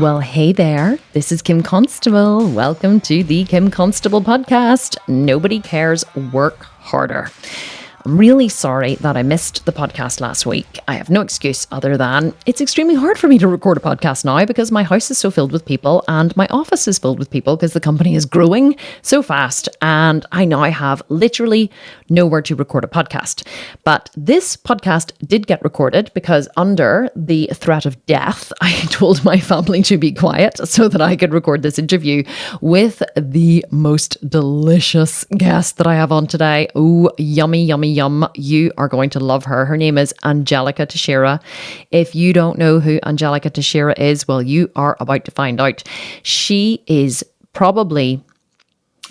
Well, hey there. This is Kim Constable. Welcome to the Kim Constable podcast. Nobody cares. Work harder. I'm really sorry that I missed the podcast last week. I have no excuse other than it's extremely hard for me to record a podcast now because my house is so filled with people and my office is filled with people because the company is growing so fast and I now have literally nowhere to record a podcast. But this podcast did get recorded because under the threat of death, I told my family to be quiet so that I could record this interview with the most delicious guest that I have on today. Oh, yummy, yummy, yum. You are going to love her. Her name is Angelica Teixiera. If you don't know who Angelica Teixiera is, well, you are about to find out. She is probably,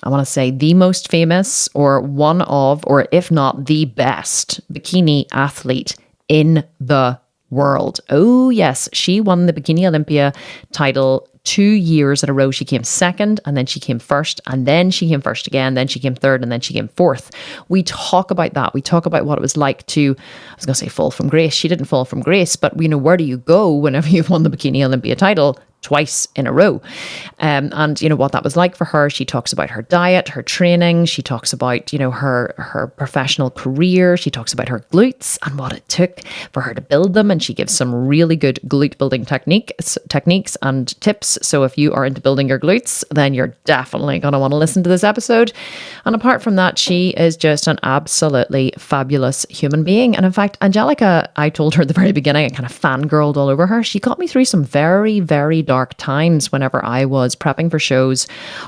I want to say, the most famous or one of, or if not the best bikini athlete in the world. Oh, yes. She won the Bikini Olympia title 2 years in a row. She came second and then she came first and then she came first again. Then she came third and then she came fourth. We talk about that. We talk about what it was like to, I was going to say fall from grace. She didn't fall from grace, but you know, where do you go whenever you've won the Bikini Olympia title twice in a row? And you know what that was like for her. She talks about her diet, her training. She talks about, you know, her professional career. She talks about her glutes and what it took for her to build them. And she gives some really good glute building techniques and tips. So if you are into building your glutes, then you're definitely going to want to listen to this episode. And apart from that, she is just an absolutely fabulous human being. And in fact, Angelica, I told her at the very beginning, I kind of fangirled all over her. She got me through some very, very dark times whenever I was prepping for shows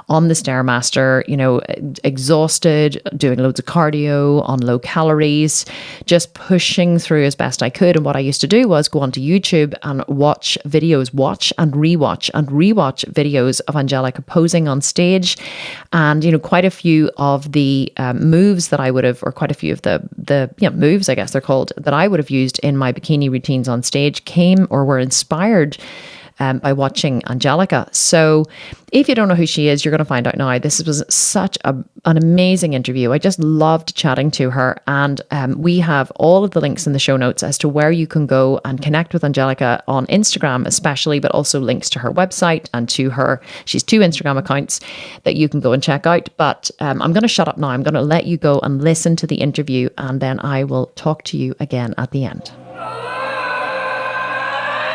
on the Stairmaster, you know, exhausted, doing loads of cardio on low calories, just pushing through as best I could. And what I used to do was go onto YouTube and watch and rewatch videos of Angelica posing on stage. And, you know, quite a few of the moves that I would have, or quite a few of the moves, I guess they're called, that I would have used in my bikini routines on stage came or were inspired by watching Angelica. So if you don't know who she is, you're going to find out now. This was such an amazing interview. I just loved chatting to her. And we have all of the links in the show notes as to where you can go and connect with Angelica on Instagram especially, but also links to her website and to her. She's 2 Instagram accounts that you can go and check out. But I'm going to shut up now. I'm going to let you go and listen to the interview and then I will talk to you again at the end.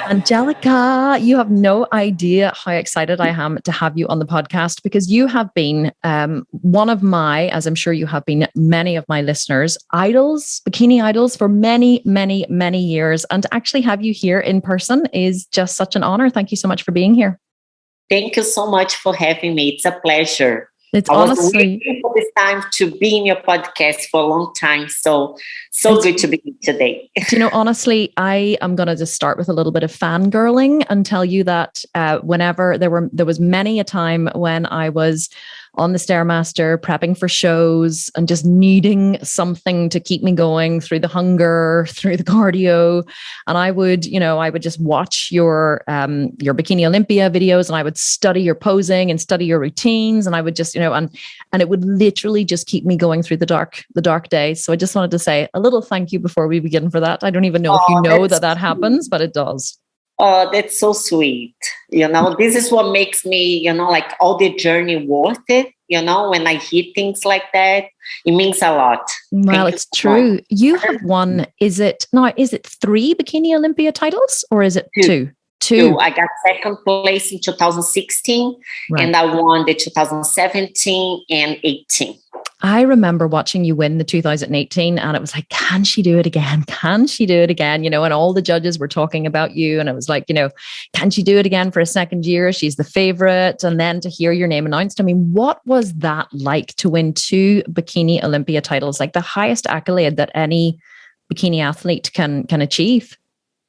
Angelica, you have no idea how excited I am to have you on the podcast because you have been one of my, as I'm sure you have been many of my listeners, idols, bikini idols for many, many, many years. And to actually have you here in person is just such an honor. Thank you so much for being here. Thank you so much for having me. It's a pleasure. It's I was honestly waiting for this time to be in your podcast for a long time. So good to be here today. You know, honestly, I am going to just start with a little bit of fangirling and tell you that whenever there was many a time when I was on the Stairmaster prepping for shows and just needing something to keep me going through the hunger, through the cardio. And I would just watch your Bikini Olympia videos and I would study your posing and study your routines. And I would just, and it would literally just keep me going through the dark days. So I just wanted to say a little thank you before we begin for that. I don't even know if you know that happens, but it does. Oh, that's so sweet. You know, this is what makes me, you know, like all the journey worth it. You know, when I hear things like that, it means a lot. Well, it's true. You have won, is it 3 Bikini Olympia titles or is it 2? Two. I got second place in 2016 right. And I won the 2017 and 18. I remember watching you win the 2018 and it was like, can she do it again? Can she do it again? You know, and all the judges were talking about you and it was like, you know, can she do it again for a second year? She's the favorite. And then to hear your name announced, I mean, what was that like to win 2 Bikini Olympia titles, like the highest accolade that any bikini athlete can achieve?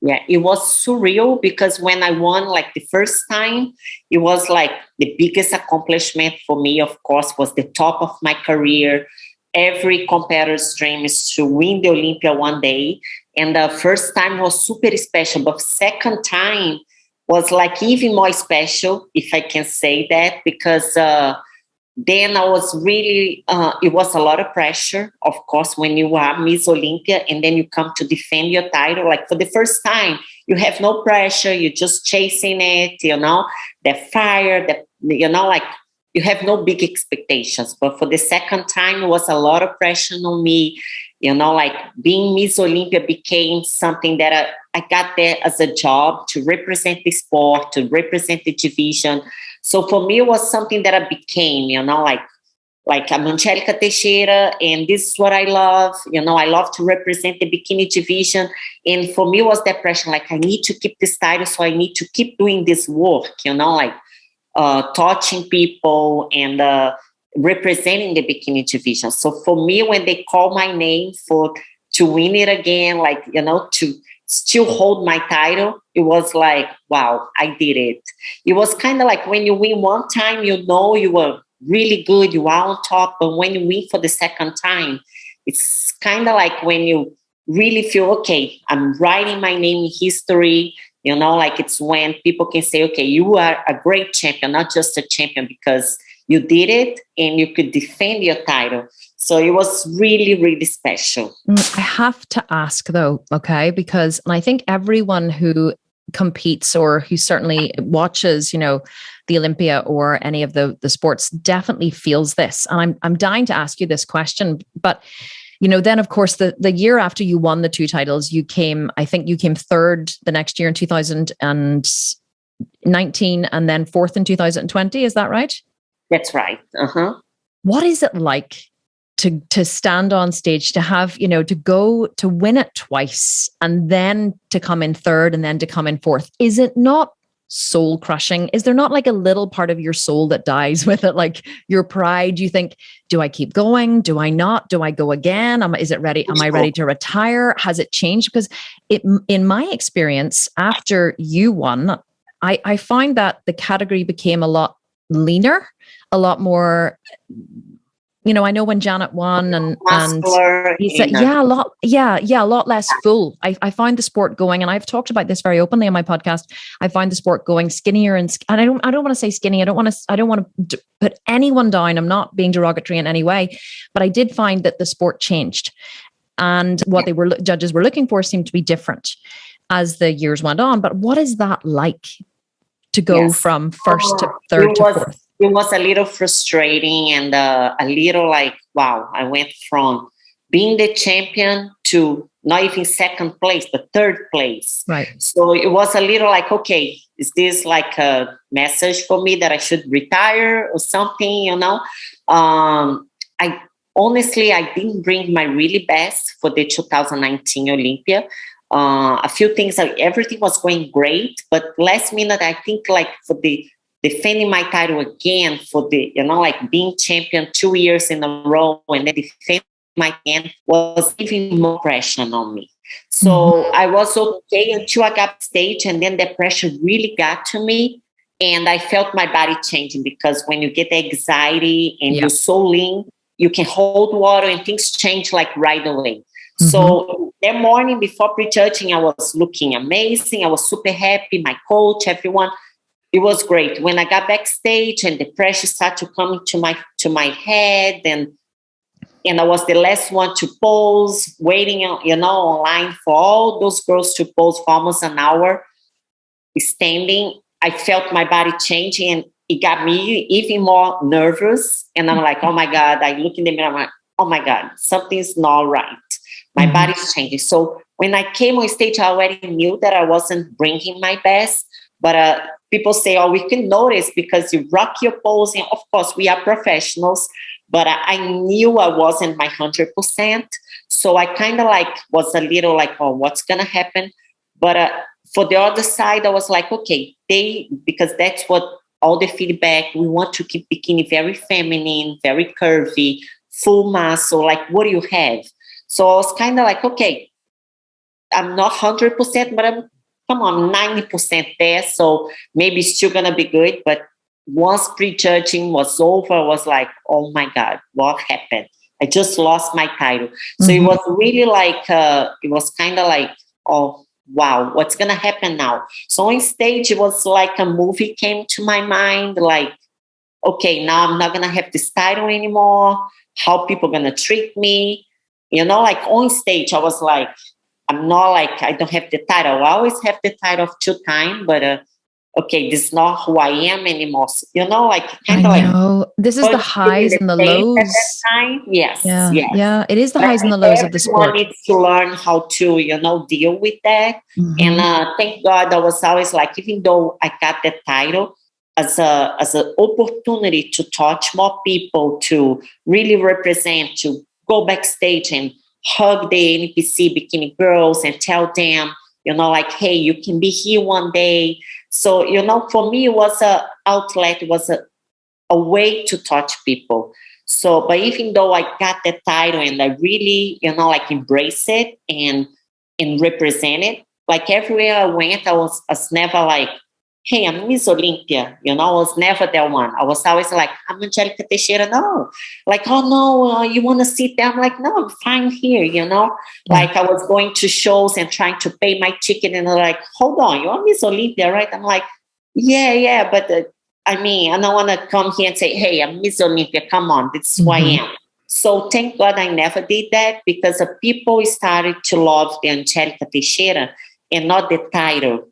Yeah, it was surreal because when I won like the first time, it was like the biggest accomplishment for me, of course, was the top of my career. Every competitor's dream is to win the Olympia one day. And the first time was super special, but second time was like even more special, if I can say that, because then I was really, it was a lot of pressure, of course, when you are Miss Olympia and then you come to defend your title. Like for the first time, you have no pressure. You're just chasing it, the fire, like you have no big expectations. But for the second time, it was a lot of pressure on me. Like being Miss Olympia became something that I got there as a job to represent the sport, to represent the division. So for me, it was something that I became, like I'm Angelica Teixiera, and this is what I love. I love to represent the bikini division. And for me, it was that pressure, like I need to keep this title, so I need to keep doing this work, like touching people and representing the bikini division. So for me, when they call my name to win it again, like, to still hold my title, it was like, wow, I did it. It was kind of like when you win one time, you were really good, you are on top. But when you win for the second time, it's kind of like when you really feel, okay, I'm writing my name in history. Like it's when people can say, okay, you are a great champion, not just a champion because you did it and you could defend your title. So it was really, really special. I have to ask though, okay, because I think everyone who competes or who certainly watches, the Olympia or any of the sports definitely feels this. And I'm dying to ask you this question, but then of course the year after you won the two titles, I think you came third the next year in 2019 and then fourth in 2020. Is that right? That's right. What is it like to stand on stage, to have, to go to win it twice and then to come in third and then to come in fourth? Is it not soul crushing? Is there not like a little part of your soul that dies with it? Like your pride, you think, do I keep going? Do I not? Do I go again? Am I ready to retire? Has it changed? Because in my experience, after you won, I find that the category became a lot leaner, a lot more, I know when Janet won and he said, a lot less full. I find the sport going, and I've talked about this very openly on my podcast. I find the sport going skinnier and I don't want to say skinny. I don't want to put anyone down. I'm not being derogatory in any way, but I did find that the sport changed, and what judges were looking for seemed to be different as the years went on. But what is that like to go from first to third to fourth? It was a little frustrating and a little like, wow, I went from being the champion to not even second place, but third place. Right. So it was a little like, okay, is this like a message for me that I should retire or something, I didn't bring my really best for the 2019 Olympia. A few things, everything was going great, but last minute, I think like for the defending my title again, for the, like being champion 2 years in a row and then defending my again was even more pressure on me. So I was okay until I got stage, and then the pressure really got to me. And I felt my body changing, because when you get the anxiety and you're so lean, you can hold water and things change like right away. So that morning before prejudging, I was looking amazing. I was super happy. My coach, everyone, it was great. When I got backstage and the pressure started to come to my head, and I was the last one to pose, waiting, online for all those girls to pose for almost an hour, standing. I felt my body changing, and it got me even more nervous. And I'm like, oh my God! I look in the mirror, I'm like, oh my God, something's not right. My body's changing. So when I came on stage, I already knew that I wasn't bringing my best. But people say, oh, we can notice because you rock your pose. And of course, we are professionals. But I knew I wasn't my 100%. So I kind of like was a little like, oh, what's going to happen? But for the other side, I was like, okay, because that's what all the feedback, we want to keep bikini very feminine, very curvy, full muscle. Like, what do you have? So I was kind of like, okay, I'm not 100%, but I'm 90% there. So maybe it's still going to be good. But once prejudging was over, I was like, oh my God, what happened? I just lost my title. So it was really like, it was kind of like, oh, wow, what's going to happen now? So on stage, it was like a movie came to my mind, like okay, now I'm not going to have this title anymore. How people going to treat me? Like on stage, I was like, I'm not like, I don't have the title. I always have the title of 2-time, but okay, this is not who I am anymore. So, like kind of like, This is the but in highs the and the face at lows. that time, yes, Yeah. yes. Yeah. It is the But I highs and think the lows of the everyone sport. needs to learn how to, deal with that. And thank God I was always like, even though I got the title, as an opportunity to touch more people, to really represent, to go backstage and hug the NPC bikini girls and tell them, like, hey, you can be here one day. So, for me, it was a outlet, it was a way to touch people. So, but even though I got the title and I really, like embrace it and represent it, like everywhere I went, I was never like, hey, I'm Miss Olympia. I was never that one. I was always like, I'm Angelica Teixiera. No, like, oh no, you want to sit there? I'm like, no, I'm fine here. Like I was going to shows and trying to pay my ticket, and they're like, hold on, you're Miss Olympia, right? I'm like, yeah, but I don't want to come here and say, hey, I'm Miss Olympia. Come on, this is who I am. So thank God I never did that, because the people started to love the Angelica Teixeira and not the title,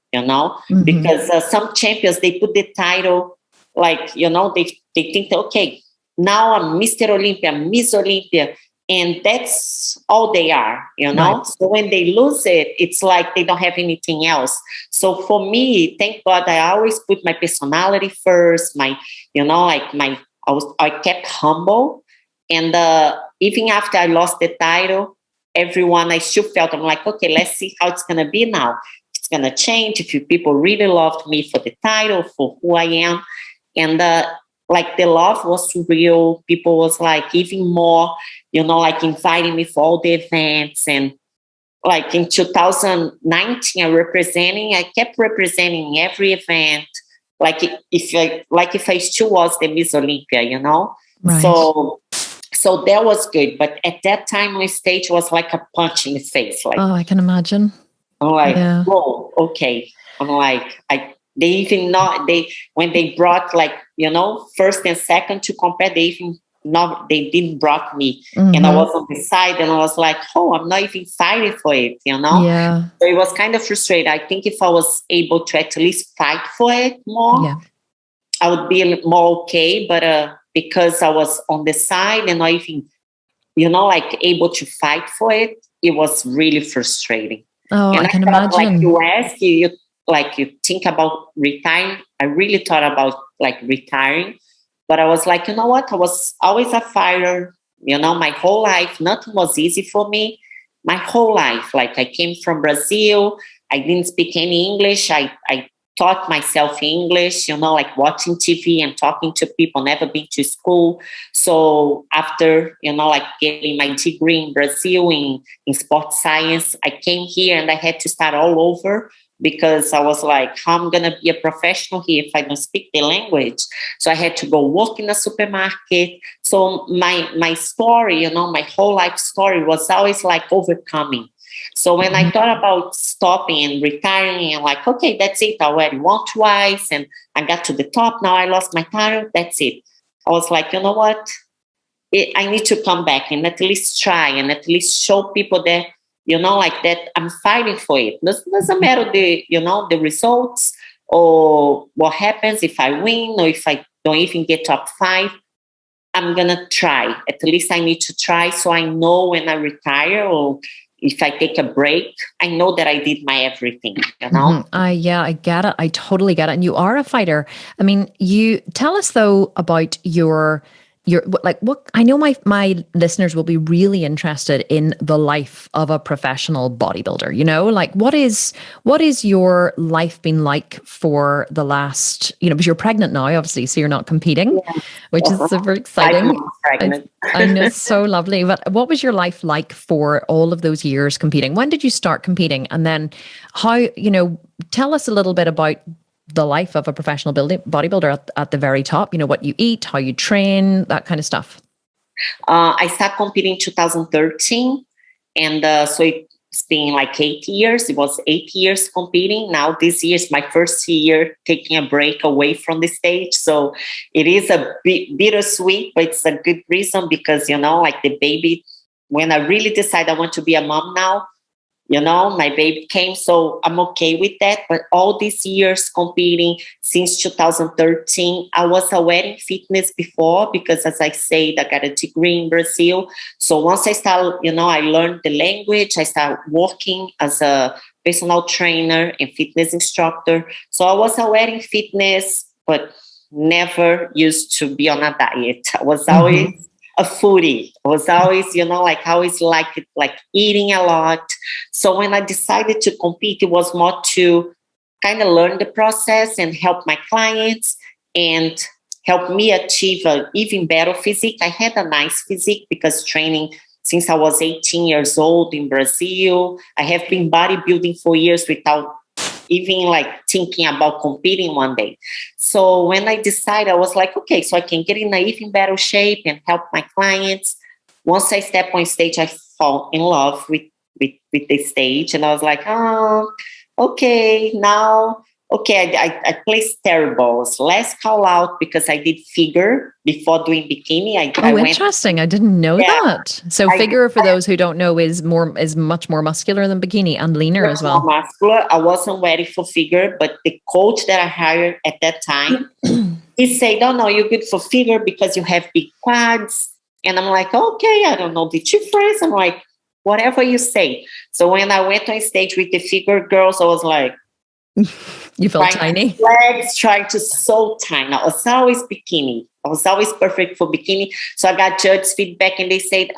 because some champions, they put the title like, they think, okay, now I'm Mr. Olympia, Miss Olympia, and that's all they are, Right. So when they lose it, it's like they don't have anything else. So for me, thank God, I always put my personality first, my, I kept humble. And even after I lost the title, everyone, I still felt, I'm like, okay, let's see how it's going to be now. It's going to change. If you people really loved me for the title, for who I am. And like the love was real. People was like even more, like inviting me for all the events. And like in 2019, I kept representing every event. Like if I still was the Miss Olympia, Right. So that was good. But at that time, my stage was like a punch in the face. Like, oh, I can imagine. I'm like, whoa, okay. I'm like, they even not, when they brought like, first and second to compare, they didn't brought me. And I was on the side and I was like, oh, I'm not even fighting for it, Yeah. So it was kind of frustrating. I think if I was able to at least fight for it more, I would be more okay. But because I was on the side and not even, like able to fight for it, it was really frustrating. Oh, And I can thought, imagine. like you think about retiring. I really thought about like retiring, but I was like, you know what? I was always a fighter. My whole life, nothing was easy for me. My whole life, like I came from Brazil. I didn't speak any English. I taught myself English, like watching TV and talking to people, never been to school. So after, like getting my degree in Brazil in sports science, I came here and I had to start all over, because I was like, how am I going to be a professional here if I don't speak the language? So I had to go work in a supermarket. So my story, my whole life story was always like overcoming. So when I thought about stopping and retiring, and like, okay, that's it. I already won twice and I got to the top. Now I lost my title. That's it. I was like, you know what? I need to come back and at least try and at least show people that, like that I'm fighting for it. Doesn't matter the results or what happens if I win or if I don't even get top 5. I'm going to try. At least I need to try, so I know when I retire or if I take a break, I know that I did my everything, I get it. I totally get it. And you are a fighter. I mean, you tell us though about your like what I know my listeners will be really interested in the life of a professional bodybuilder, like what is your life been like for the last, because you're pregnant now, obviously, so you're not competing, which is super exciting. I know, it's so lovely. But what was your life like for all of those years competing? When did you start competing? And then how, tell us a little bit about the life of a professional bodybuilder at the very top, what you eat, how you train, that kind of stuff. I started competing in 2013. And so it's been like 8 years. It was 8 years competing. Now this year is my first year taking a break away from the stage. So it is a bit bittersweet, but it's a good reason because, like the baby, when I really decide I want to be a mom now, my baby came, so I'm okay with that. But all these years competing since 2013, I was aware in fitness before because, as I said, I got a degree in Brazil. So once I started, I learned the language. I started working as a personal trainer and fitness instructor. So I was aware in fitness, but never used to be on a diet. I was always a foodie. I was always, always like eating a lot. So when I decided to compete, it was more to kind of learn the process and help my clients and help me achieve an even better physique. I had a nice physique because training since I was 18 years old in Brazil. I have been bodybuilding for years without even like thinking about competing one day. So when I decided, I was like, okay, so I can get in an even better shape and help my clients. Once I step on stage, I fall in love with the stage. And I was like, oh, okay, now, okay, I placed terrible. Less call out because I did figure before doing bikini. Interesting. I didn't know that. So figure, for those who don't know, is much more muscular than bikini and leaner as well. More muscular. I wasn't ready for figure, but the coach that I hired at that time, he said, "Oh no, you're good for figure because you have big quads." And I'm like, "Okay, I don't know the difference." I'm like, "Whatever you say." So when I went on stage with the figure girls, I was like, you felt tiny. Legs trying to so tiny. I was always bikini. I was always perfect for bikini. So I got judge feedback and they said,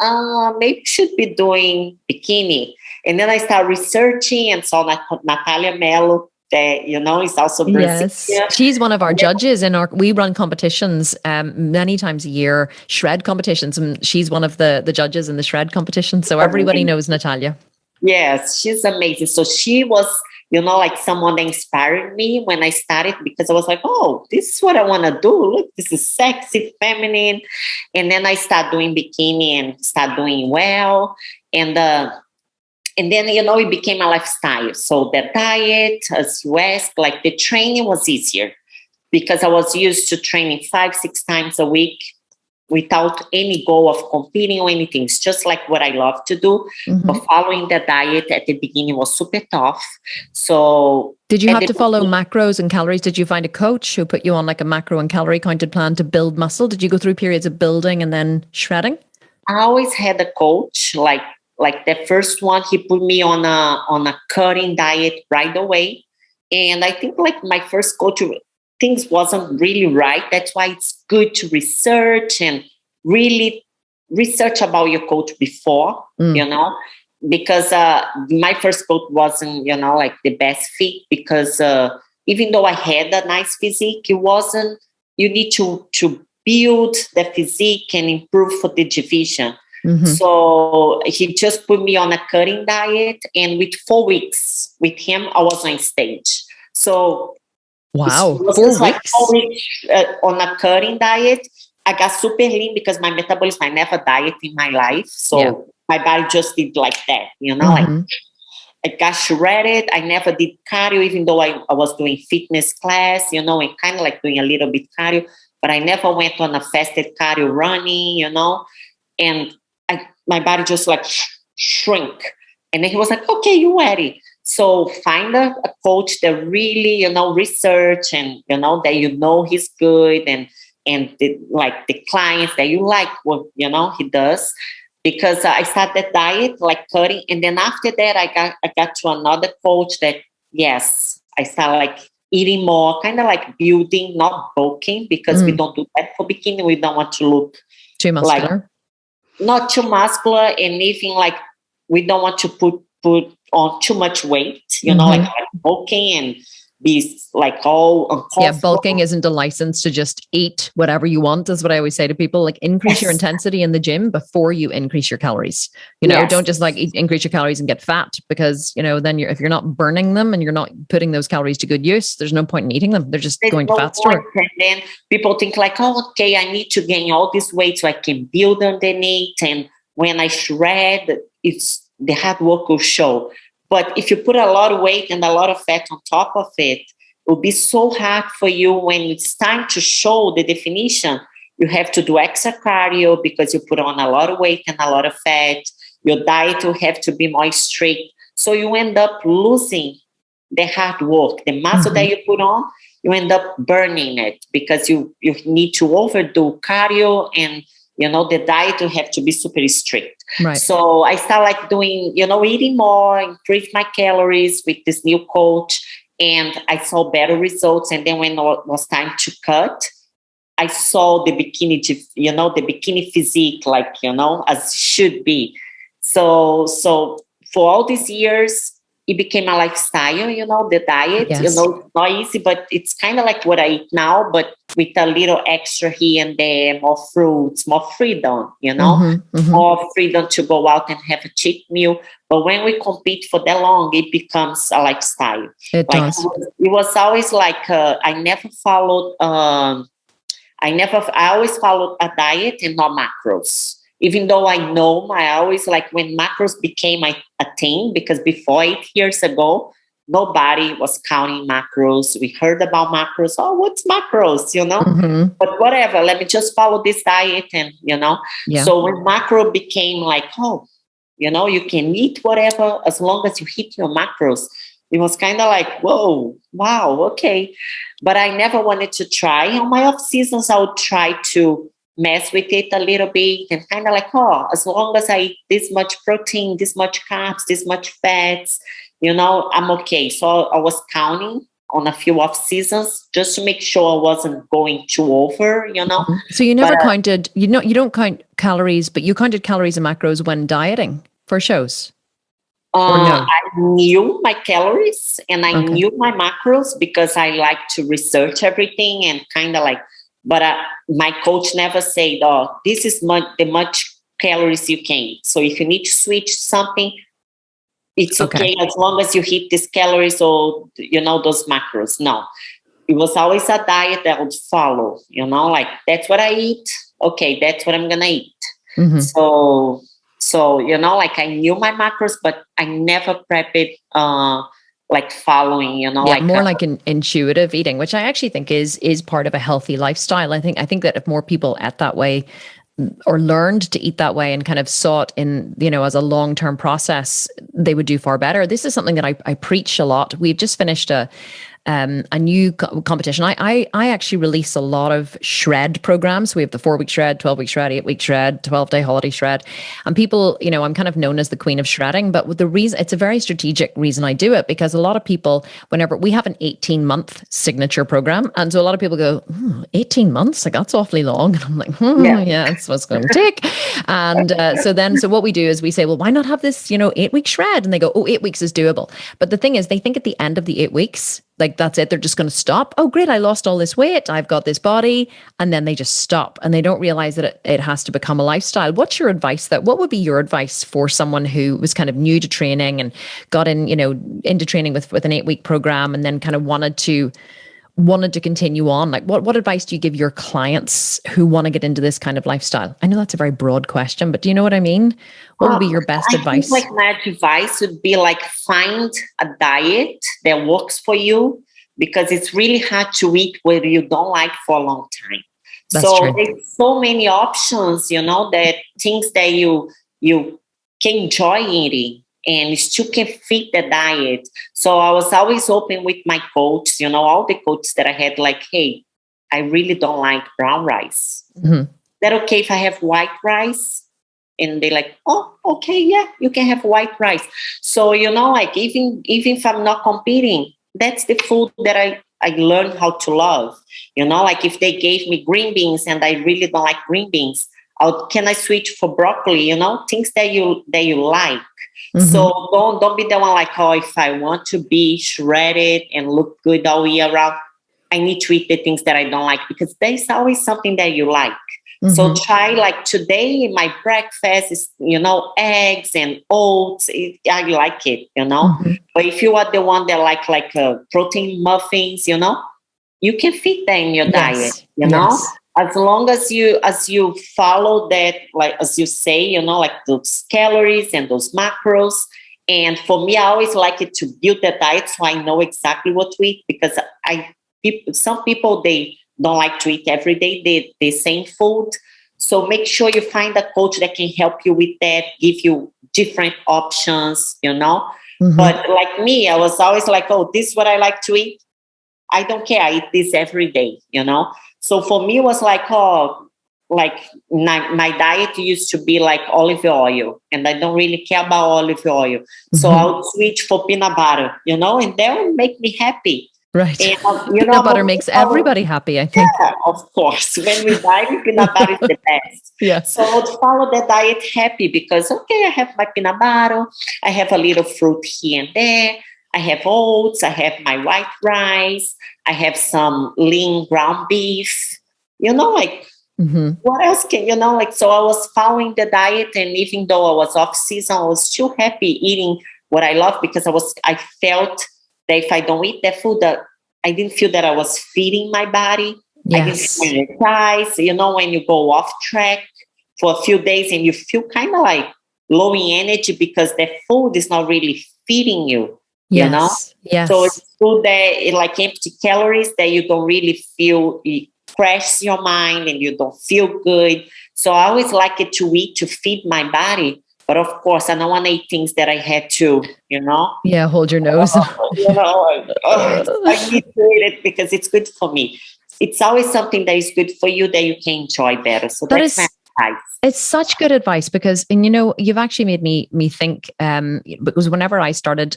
maybe you should be doing bikini. And then I started researching and saw Natalia Mello that, is also Brazilian. Yes. She's one of our judges we run competitions many times a year, shred competitions. And she's one of the judges in the shred competition. So everybody knows Natalia. Yes, she's amazing. So she was, like someone that inspired me when I started because I was like, oh, this is what I want to do. Look, this is sexy, feminine. And then I started doing bikini and start doing well. And then, it became a lifestyle. So the diet, as you asked, like the training was easier because I was used to training 5-6 times a week without any goal of competing or anything. It's just like what I love to do. But following the diet at the beginning was super tough. So did you have to follow macros and calories? Did you find a coach who put you on like a macro and calorie counted plan to build muscle? Did you go through periods of building and then shredding? I always had a coach. Like the first one, he put me on a cutting diet right away. And I think like my first coach, things wasn't really right. That's why it's good to research and really research about your coach before, because my first coach wasn't, like the best fit because even though I had a nice physique, it wasn't, you need to build the physique and improve for the division. So he just put me on a cutting diet and with 4 weeks with him, I was on stage. So wow, 4 weeks? Like 4 weeks on a cutting diet. I got super lean because my metabolism, I never dieted in my life. So my body just did like that, like I got shredded. I never did cardio, even though I was doing fitness class, and kind of like doing a little bit cardio, but I never went on a fasted cardio running, and my body just like shrink. And then he was like, okay, you ready. So find a coach that really, research and, that he's good and the clients that you like what, he does. Because I started diet, like cutting. And then after that, I got to another coach that, yes, I started like eating more, kind of like building, not bulking, because we don't do that for bikini. We don't want to look too muscular. Not too muscular, and even like we don't want to put on too much weight, like bulking and be like all uncomfortable. Yeah, bulking isn't a license to just eat whatever you want, is what I always say to people. Like increase your intensity in the gym before you increase your calories. Don't just like increase your calories and get fat because, then if you're not burning them and you're not putting those calories to good use, there's no point in eating them. There's just going to fat store. And then people think like, oh, okay, I need to gain all this weight so I can build underneath. And when I shred, it's the hard work will show. But if you put a lot of weight and a lot of fat on top of it, it will be so hard for you when it's time to show the definition. You have to do extra cardio because you put on a lot of weight and a lot of fat. Your diet will have to be more strict. So you end up losing the hard work, the muscle that you put on, you end up burning it because you need to overdo cardio, and the diet will have to be super strict. Right. So I start like doing, eating more, increase my calories with this new coach, and I saw better results. And then when it was time to cut, I saw the bikini, the bikini physique, like, as it should be. So for all these years, it became a lifestyle, the diet, Yes. it's not easy, but it's kind of like what I eat now, but with a little extra here and there, more fruits, more freedom, more freedom to go out and have a cheat meal. But when we compete for that long, it becomes a lifestyle. It does. It was always like, I always followed a diet and not macros. Even though I know, I always like when macros became a thing, because before 8 years ago, nobody was counting macros. We heard about macros. Oh, what's macros? But whatever, let me just follow this diet. And, so when macro became like, oh, you can eat whatever as long as you hit your macros. It was kind of like, whoa, wow, okay. But I never wanted to try. On my off seasons, I would try to mess with it a little bit and kind of like, oh, as long as I eat this much protein, this much carbs, this much fats, I'm okay. So I was counting on a few off seasons just to make sure I wasn't going too over, So you never counted, you don't count calories, but you counted calories and macros when dieting for shows? No? I knew my calories and I knew my macros because I like to research everything and kind of like, but my coach never said, oh, this is the much calories you can eat. So if you need to switch something, it's okay as long as you hit these calories or, those macros. No, it was always a diet that I would follow, like that's what I eat. Okay, that's what I'm going to eat. So, like I knew my macros, but I never prepped it like following, more like an intuitive eating, which I actually think is part of a healthy lifestyle. I think that if more people ate that way or learned to eat that way and kind of saw it in, as a long-term process, they would do far better. This is something that I preach a lot. We've just finished a new competition. I actually release a lot of shred programs. We have the 4-week shred, 12-week shred, 8-week shred, 12-day holiday shred. And people, I'm kind of known as the queen of shredding, but with the reason, it's a very strategic reason I do it, because a lot of people, whenever we have an 18-month signature program. And so a lot of people go, 18 months? Like that's awfully long. And I'm like, yeah, that's what's going to take. And so what we do is we say, well, why not have this, 8-week shred? And they go, 8 weeks is doable. But the thing is, they think at the end of the 8 weeks, like that's it, they're just going to stop. Oh, great, I lost all this weight, I've got this body. And then they just stop and they don't realize that it has to become a lifestyle. What's your advice what would be your advice for someone who was kind of new to training and got in, into training with an 8-week program and then kind of wanted to continue on? Like what advice do you give your clients who want to get into this kind of lifestyle? I know that's a very broad question, but do you know what I mean? What would be your best advice? Like my advice would be like find a diet that works for you, because it's really hard to eat what you don't like for a long time. That's true. There's so many options, that things that you can enjoy eating and still can fit the diet. So I was always open with my coach, all the coaches that I had, like, hey, I really don't like brown rice. Is that okay if I have white rice? And they're like, oh, okay, yeah, you can have white rice. So, like even if I'm not competing, that's the food that I learned how to love. Like if they gave me green beans and I really don't like green beans, can I switch for broccoli? Things that you like. So don't be the one like, oh, if I want to be shredded and look good all year round, I need to eat the things that I don't like, because there's always something that you like. So try, like today, my breakfast is, eggs and oats. I like it, But if you are the one that like protein muffins, you can fit that in your diet, as long as you follow that, like as you say, like those calories and those macros. And for me, I always like it to build the diet so I know exactly what to eat, because some people, they don't like to eat every day the same food. So make sure you find a coach that can help you with that, give you different options. Mm-hmm. But like me, I was always like, oh, this is what I like to eat. I don't care. I eat this every day, So for me, it was like, oh, like my diet used to be like olive oil, and I don't really care about olive oil. Mm-hmm. So I would switch for peanut butter, and that would make me happy. Right. And, peanut butter makes everybody happy, I think. Yeah, of course. When we diet, peanut butter is the best. Yeah. So I would follow the diet happy because, okay, I have my peanut butter. I have a little fruit here and there. I have oats. I have my white rice. I have some lean ground beef. Mm-hmm. What else so I was following the diet, and even though I was off season, I was still happy eating what I love, because I felt that if I don't eat that food, that I didn't feel that I was feeding my body. Yes. I didn't feel exercise. When you go off track for a few days and you feel kind of like low in energy because the food is not really feeding you. Yes. Yes. So it's food that like empty calories that you don't really feel. It crashes your mind and you don't feel good. So I always like it to eat to feed my body. But of course, I don't want to eat things that I had to, Yeah, hold your nose. I need to eat it because it's good for me. It's always something that is good for you that you can enjoy better. So that's my advice. It's such good advice, because, and you've actually made me think, because whenever I started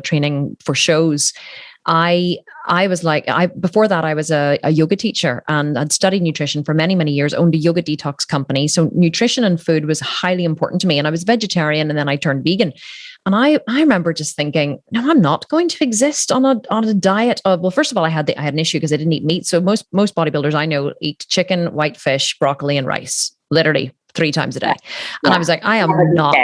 training for shows, I was like, before that, I was a yoga teacher, and I'd studied nutrition for many, many years, owned a yoga detox company. So nutrition and food was highly important to me. And I was vegetarian, and then I turned vegan. And I remember just thinking, no, I'm not going to exist on a diet of, well, first of all, I had an issue because I didn't eat meat. So most bodybuilders I know eat chicken, white fish, broccoli, and rice, literally 3 times a day. And I was like, I am not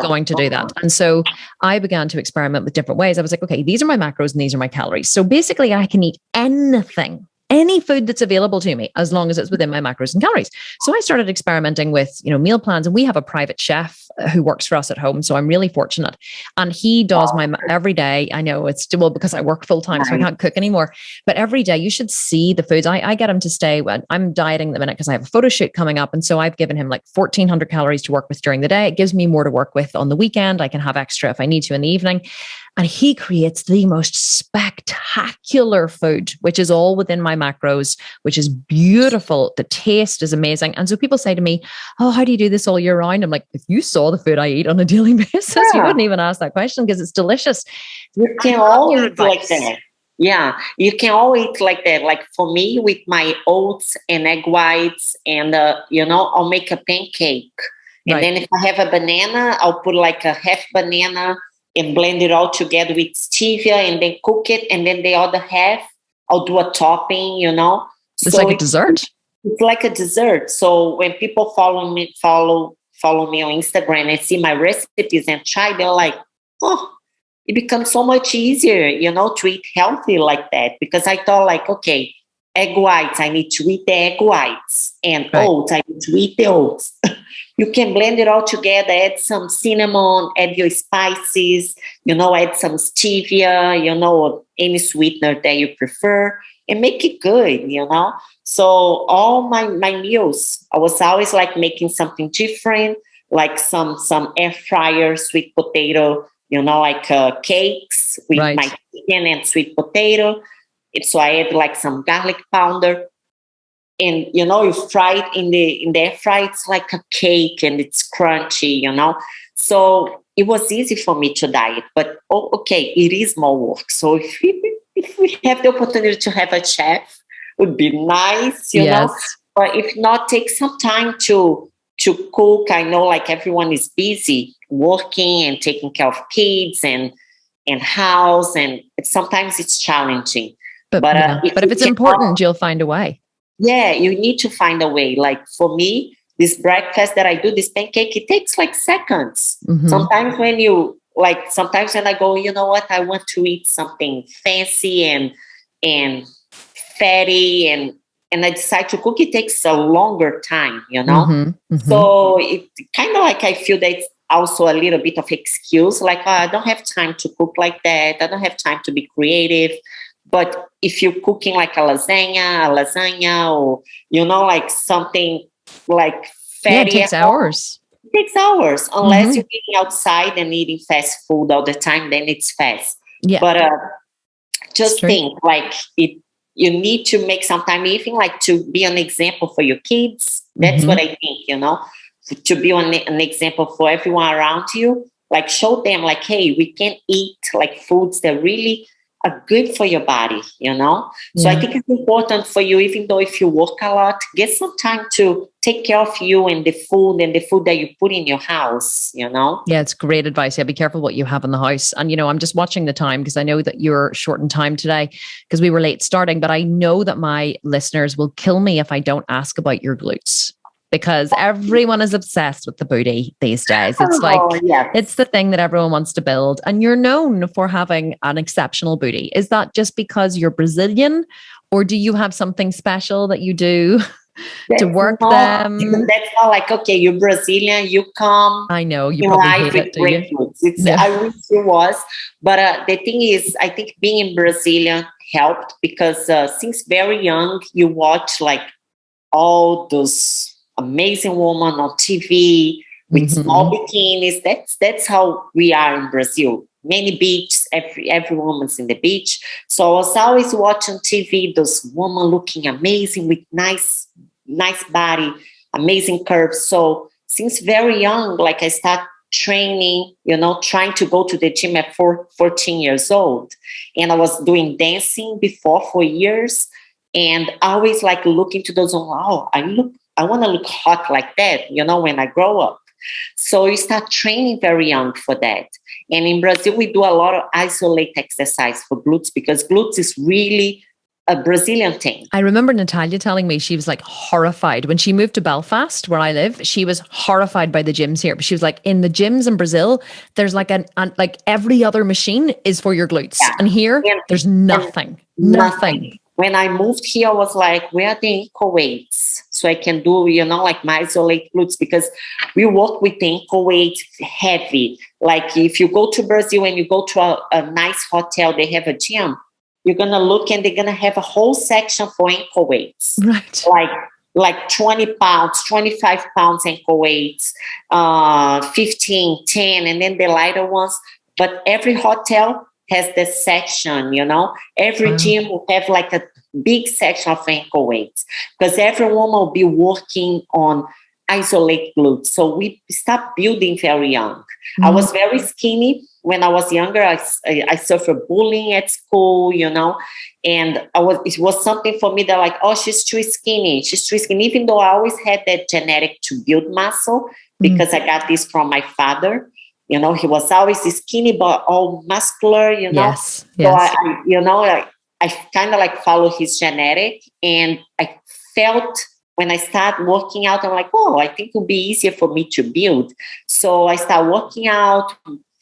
going to do that. And so I began to experiment with different ways. I was like, okay, these are my macros and these are my calories. So basically I can eat anything, any food that's available to me, as long as it's within my macros and calories. So I started experimenting with, meal plans, and we have a private chef who works for us at home. So I'm really fortunate. And he does my every day. I know it's still because I work full time, so I can't cook anymore. But every day you should see the foods. I get him to stay when I'm dieting at the minute because I have a photo shoot coming up. And so I've given him like 1,400 calories to work with during the day. It gives me more to work with on the weekend. I can have extra if I need to in the evening. And he creates the most spectacular food, which is all within my macros, which is beautiful. The taste is amazing. And so people say to me, oh, how do you do this all year round? I'm like, if you saw the food I eat on a daily basis, you wouldn't even ask that question because it's delicious. You can all eat like that. Yeah, you can all eat like that. Like for me, with my oats and egg whites, and I'll make a pancake. And then if I have a banana, I'll put like a half banana and blend it all together with stevia, and then cook it. And then the other half, I'll do a topping. It's like a dessert. It's like a dessert. So when people follow me on Instagram and see my recipes and try, they're like, oh, it becomes so much easier, to eat healthy like that. Because I thought like, okay, egg whites, I need to eat the egg whites, and oats, I need to eat the oats. You can blend it all together, add some cinnamon, add your spices, add some stevia, any sweetener that you prefer, and make it good, So all my meals, I was always like making something different, like some air fryer sweet potato, like cakes with my chicken and sweet potato. So I add like some garlic powder. And, you fry it in the air fry, it's like a cake and it's crunchy, So it was easy for me to diet. But, okay, it is more work. So if we have the opportunity to have a chef, it would be nice, you know. But if not, take some time to cook. I know like everyone is busy working and taking care of kids and house. And sometimes it's challenging. But if it's important, you'll find a way. Yeah, you need to find a way. Like for me, this breakfast that I do, this pancake, it takes like seconds. Mm-hmm. Sometimes when I go, you know what, I want to eat something fancy and fatty, and and I decide to cook, it takes a longer time, Mm-hmm. Mm-hmm. So it kind of like, I feel that it's also a little bit of excuse, like, I don't have time to cook like that. I don't have time to be creative. But if you're cooking like a lasagna, or, like something like Yeah, it fatty takes at home, hours. it takes hours, unless Mm-hmm. you're eating outside and eating fast food all the time, then it's fast. Yeah. But It's just true. think, like, you need to make some time, even like to be an example for your kids. That's Mm-hmm. what I think, to be an example for everyone around you. Like, show them, like, hey, we can eat like foods that really are good for your body. So I Yeah. think it's important for you, even though if you work a lot, get some time to take care of you and the food that you put in your house. Yeah, it's great advice. Yeah, be careful what you have in the house. And, I'm just watching the time because I know that you're short in time today because we were late starting. But I know that my listeners will kill me if I don't ask about your glutes because everyone is obsessed with the booty these days. It's like, yes. it's the thing that everyone wants to build. And you're known for having an exceptional booty. Is that just because you're Brazilian, or do you have something special that you do to work them? That's not like, okay, you're Brazilian, you come I know you in probably life hate with it, do you? great foods. No. I wish it was. But the thing is, I think being in Brazilian helped because since very young, you watch like all those amazing women on TV with small bikinis. That's how we are in Brazil. Many beaches, every woman's in the beach. So I was always watching TV, those women looking amazing with nice body, amazing curves. So since very young, like, I start training, trying to go to the gym at 14 years old. And I was doing dancing before for years. And I always like look into those, wow, I want to look hot like that, when I grow up. So you start training very young for that. And in Brazil, we do a lot of isolate exercise for glutes because glutes is really a Brazilian thing. I remember Natalia telling me she was like horrified when she moved to Belfast, where I live. She was horrified by the gyms here. But she was like, in the gyms in Brazil, there's like like every other machine is for your glutes, Yeah. and here there's nothing. When I moved here, I was like, where are the ankle weights? So I can do, like my isolate glutes, because we work with the ankle weight heavy. Like if you go to Brazil and you go to a nice hotel, they have a gym, you're going to look and they're going to have a whole section for ankle weights. Right. Like 20 pounds, 25 pounds ankle weights, 15, 10, and then the lighter ones. But every hotel has this section, every gym will have like a big section of ankle weights because everyone will be working on isolate glutes. So we start building very young. I was very skinny when I was younger. I suffered bullying at school, and it was something for me that like, oh, she's too skinny. Even though I always had that genetic to build muscle because I got this from my father. He was always skinny, but all muscular, Yes. So I kind of like follow his genetic, and I felt when I start working out, I'm like, oh, I think it would be easier for me to build. So I start working out,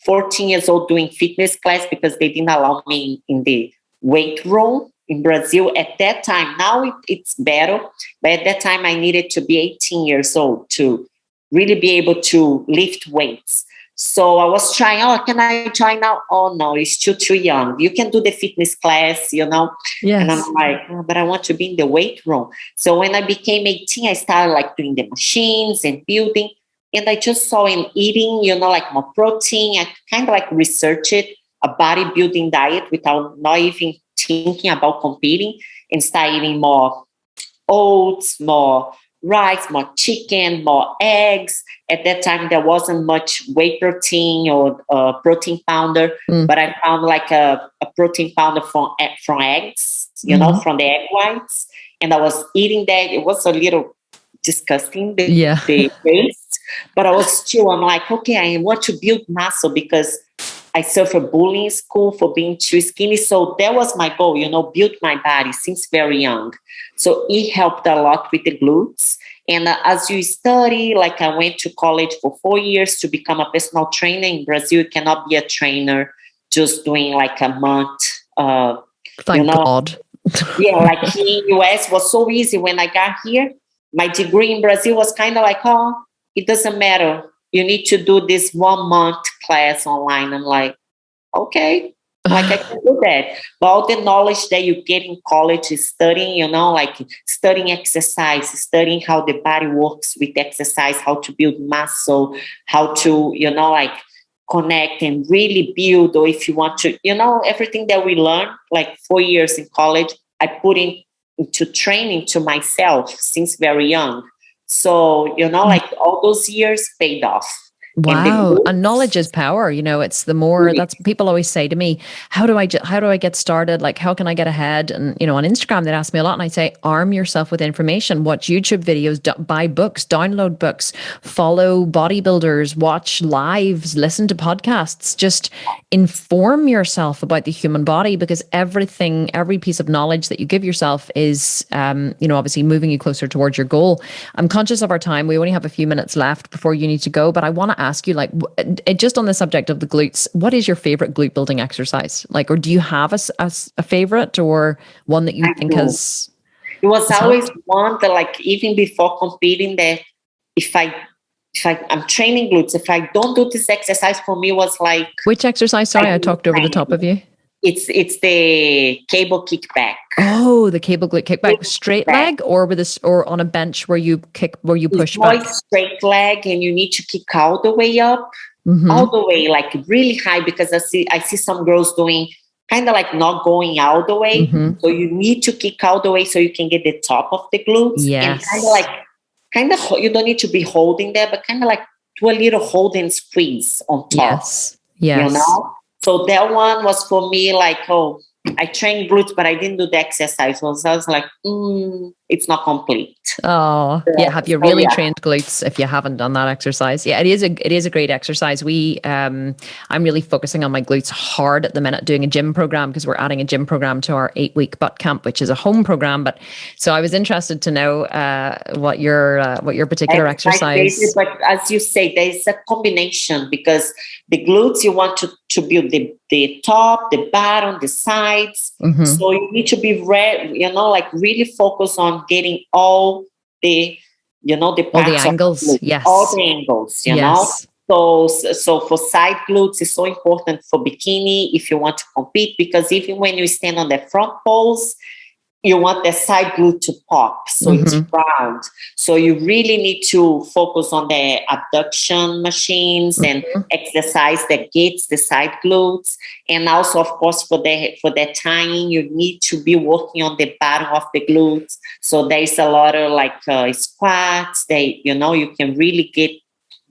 14 years old, doing fitness class because they didn't allow me in the weight room in Brazil at that time. Now it's better, but at that time I needed to be 18 years old to really be able to lift weights. So I was trying, can I try now? Oh, no, it's still too young. You can do the fitness class, Yes. And I'm like, but I want to be in the weight room. So when I became 18, I started like doing the machines and building. And I just saw in eating, like more protein. I kind of like researched a bodybuilding diet without not even thinking about competing, and start eating more oats, more rice, more chicken, more eggs. At that time, there wasn't much whey protein or protein powder, but I found like a protein powder from eggs, from the egg whites. And I was eating that. It was a little disgusting, the taste, but I'm like, okay, I want to build muscle because I suffered bullying in school for being too skinny. So that was my goal, build my body since very young. So it helped a lot with the glutes. And as you study, like I went to college for 4 years to become a personal trainer. In Brazil, you cannot be a trainer just doing like a month. Thank God. Yeah, like here in US was so easy. When I got here, my degree in Brazil was kind of like, oh, it doesn't matter. You need to do this 1 month class online. I'm like, okay, like I can do that. But all the knowledge that you get in college is studying, like studying exercise, studying how the body works with exercise, how to build muscle, how to, like connect and really build, or if you want to, everything that we learn, like 4 years in college, I put into training to myself since very young. So, like all those years paid off. Wow. And knowledge is power. It's the more, that's people always say to me, how do I get started? Like, how can I get ahead? And, on Instagram, they'd ask me a lot. And I say, arm yourself with information, watch YouTube videos, buy books, download books, follow bodybuilders, watch lives, listen to podcasts, just inform yourself about the human body, because every piece of knowledge that you give yourself is, obviously moving you closer towards your goal. I'm conscious of our time. We only have a few minutes left before you need to go, but I want to ask you, like, just on the subject of the glutes, what is your favorite glute building exercise? Like, or do you have a favorite, or one that you think has? It was always one that, like, even before competing, that if I'm training glutes, if I don't do this exercise, for me was like, which exercise? Sorry, I talked over the top of you. It's the cable kickback. Oh, the cable glute kickback. Straight leg, or or on a bench where you push back? Straight leg, and you need to kick all the way up, all the way, like really high, because I see some girls doing kind of like not going all the way. So you need to kick all the way so you can get the top of the glutes. Yes. And kind of you don't need to be holding there, but kind of like do a little hold and squeeze on top. Yes. So that one was for me like, oh, I trained glutes, but I didn't do the exercise. So I was like, it's not complete. Oh, yeah. Have you really trained glutes if you haven't done that exercise? Yeah, it is a great exercise. I'm really focusing on my glutes hard at the minute, doing a gym program, because we're adding a gym program to our 8-week butt camp, which is a home program. But so I was interested to know what your particular exercise. But as you say, there's a combination, because the glutes, you want to build the top, the bottom, the sides. So you need to be like really focus on getting all the parts, all the angles. Yes, all the angles. So for side glutes, it's so important for bikini if you want to compete, because even when you stand on the front poles, you want the side glute to pop, so it's round. So you really need to focus on the abduction machines and exercise that gets the side glutes. And also, of course, for the tying, you need to be working on the bottom of the glutes. So there's a lot of like squats. You can really get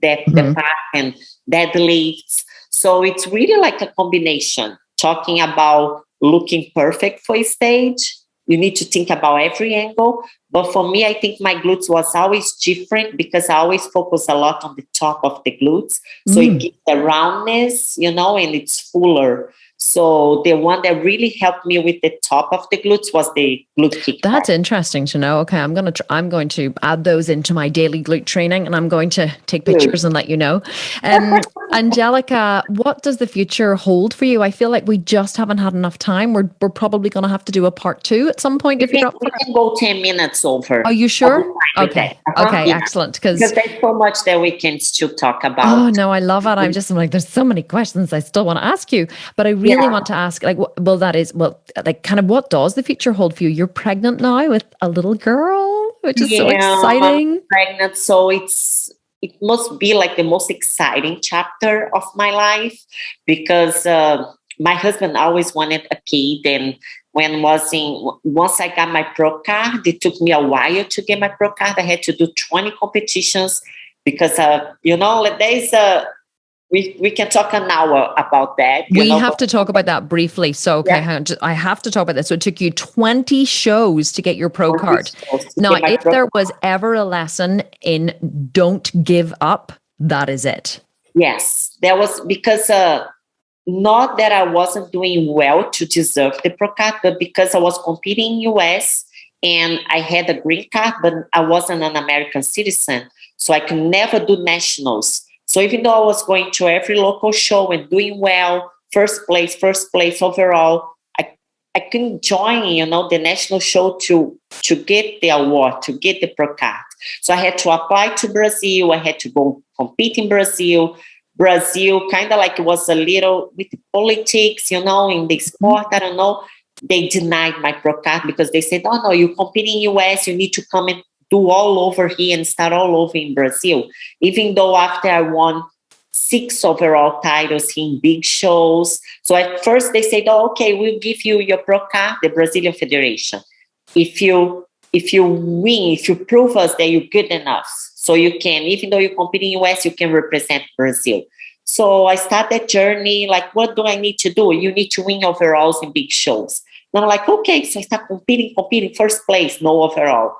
the back and deadlifts. So it's really like a combination. Talking about looking perfect for a stage, you need to think about every angle. But for me, I think my glutes was always different, because I always focus a lot on the top of the glutes. So it gives the roundness, and it's fuller. So the one that really helped me with the top of the glutes was the glute kickback. That's interesting to know. Okay, I'm going to add those into my daily glute training, and I'm going to take pictures and let you know. Angelica, what does the future hold for you? I feel like we just haven't had enough time. We're probably going to have to do a part 2 at some point. We can go 10 minutes over. Are you sure? Okay. Okay, excellent. Because there's so much that we can still talk about. Oh, no, I love it. I'm like, there's so many questions I still want to ask you, but I really want to ask, like, kind of what does the future hold for you? You're pregnant now with a little girl, which is so exciting. I'm pregnant, so it must be like the most exciting chapter of my life, because my husband always wanted a kid, and once I got my pro card, it took me a while to get my pro card. I had to do 20 competitions, because there's we can talk an hour about that. We have to talk about that briefly. So, okay, I have to talk about this. So it took you 20 shows to get your pro card. Now, if there was ever a lesson in don't give up, that is it. Yes, there was, because not that I wasn't doing well to deserve the pro card, but because I was competing in US and I had a green card, but I wasn't an American citizen. So I could never do nationals. So even though I was going to every local show and doing well, first place overall, I couldn't join, the national show to get the award, to get the pro card. So I had to apply to Brazil. I had to go compete in Brazil. Brazil kind of like it was a little with politics, in the sport. I don't know. They denied my pro card because they said, "Oh no, you compete in US. You need to come and do all over here and start all over in Brazil." Even though after I won 6 overall titles in big shows. So at first they said, "Oh, okay, we'll give you your pro card, the Brazilian Federation. If you win, if you prove us that you're good enough, so you can, even though you compete in US, you can represent Brazil." So I started that journey, like, what do I need to do? You need to win overalls in big shows. And I'm like, okay, so I start competing, first place, no overall.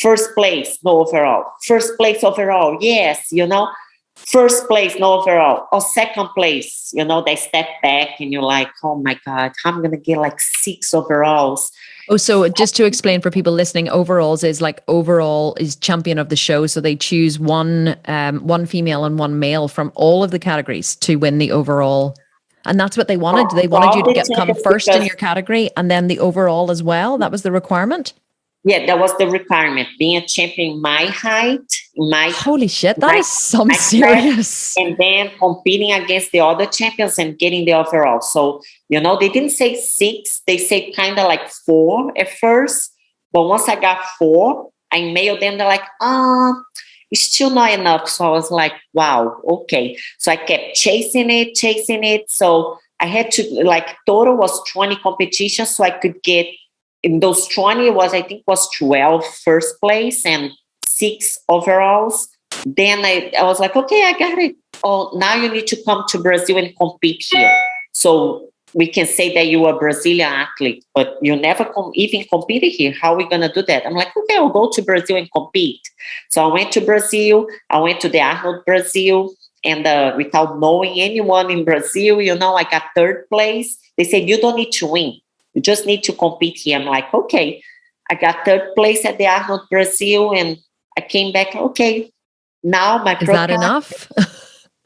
First place, no overall. First place overall, yes, First place, no overall. Or second place, they step back and you're like, oh my God, I'm going to get like 6 overalls. Oh, so just to explain for people listening, overalls is like overall is champion of the show. So they choose one female and one male from all of the categories to win the overall. And that's what they wanted. They wanted you to come first in your category and then the overall as well. That was the requirement. Yeah, that was the requirement. Being a champion in my height, holy shit, that is some serious. And then competing against the other champions and getting the overall. So, they didn't say 6, they said kind of like 4 at first. But once I got 4, I mailed them. They're like, it's still not enough. So I was like, wow, okay. So I kept chasing it. So I had to, like, total was 20 competitions. So I could get, in those 20, I think 12 first place and 6 overalls. Then I was like, okay, I got it. Oh, now you need to come to Brazil and compete here. So we can say that you are a Brazilian athlete, but you never even competed here. How are we going to do that? I'm like, okay, I'll go to Brazil and compete. So I went to Brazil. I went to the Arnold Brazil. And without knowing anyone in Brazil, I got 3rd place. They said, you don't need to win. You just need to compete here. I'm like, okay. I got 3rd place at the Arnold Brazil, and I came back. Okay, now my is that enough?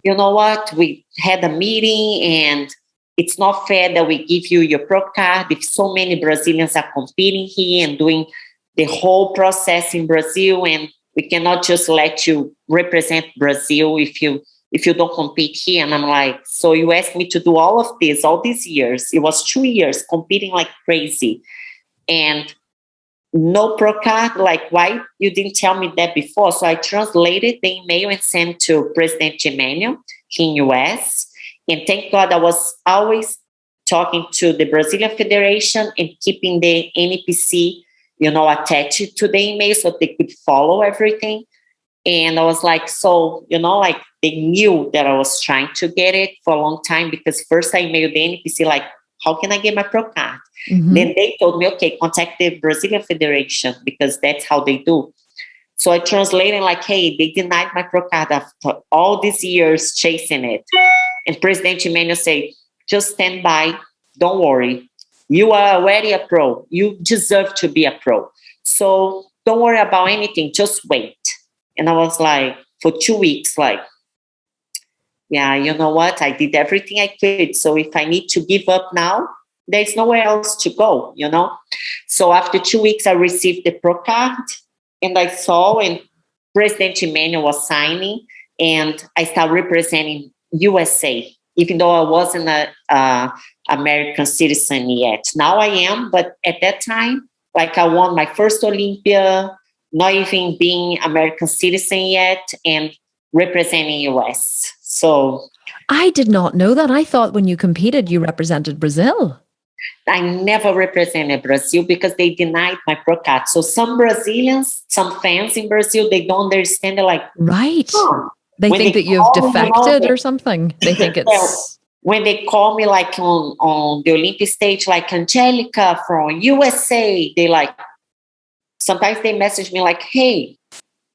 You know what? We had a meeting, and it's not fair that we give you your pro card if so many Brazilians are competing here and doing the whole process in Brazil, and we cannot just let you represent Brazil if you don't compete here. And I'm like, so you asked me to do all of this, all these years. It was 2 years competing like crazy. And no pro card, like, why you didn't tell me that before? So I translated the email and sent to President Emmanuel in US. And thank God I was always talking to the Brazilian Federation and keeping the NPC, attached to the email so they could follow everything. And I was like, so, like, they knew that I was trying to get it for a long time, because first I emailed the NPC, like, how can I get my pro card? Mm-hmm. Then they told me, okay, contact the Brazilian Federation, because that's how they do. So I translated like, hey, they denied my pro card after all these years chasing it. And President Emmanuel said, just stand by. Don't worry. You are already a pro. You deserve to be a pro. So don't worry about anything. Just wait. And I was like, for 2 weeks, like, yeah, you know what? I did everything I could. So if I need to give up now, there's nowhere else to go, So after 2 weeks, I received the pro card, and I saw, and President Emmanuel was signing, and I started representing USA, even though I wasn't a American citizen yet. Now I am, but at that time, like, I won my first Olympia, not even being American citizen yet, and representing US. So I did not know that. I thought when you competed, you represented Brazil. I never represented Brazil because they denied my pro card. So some Brazilians, some fans in Brazil, they don't understand. They're like, right. They think that you've defected or something. They think it's... When they call me, like, on the Olympic stage, like, Angelica from USA, they like, sometimes they message me like, hey,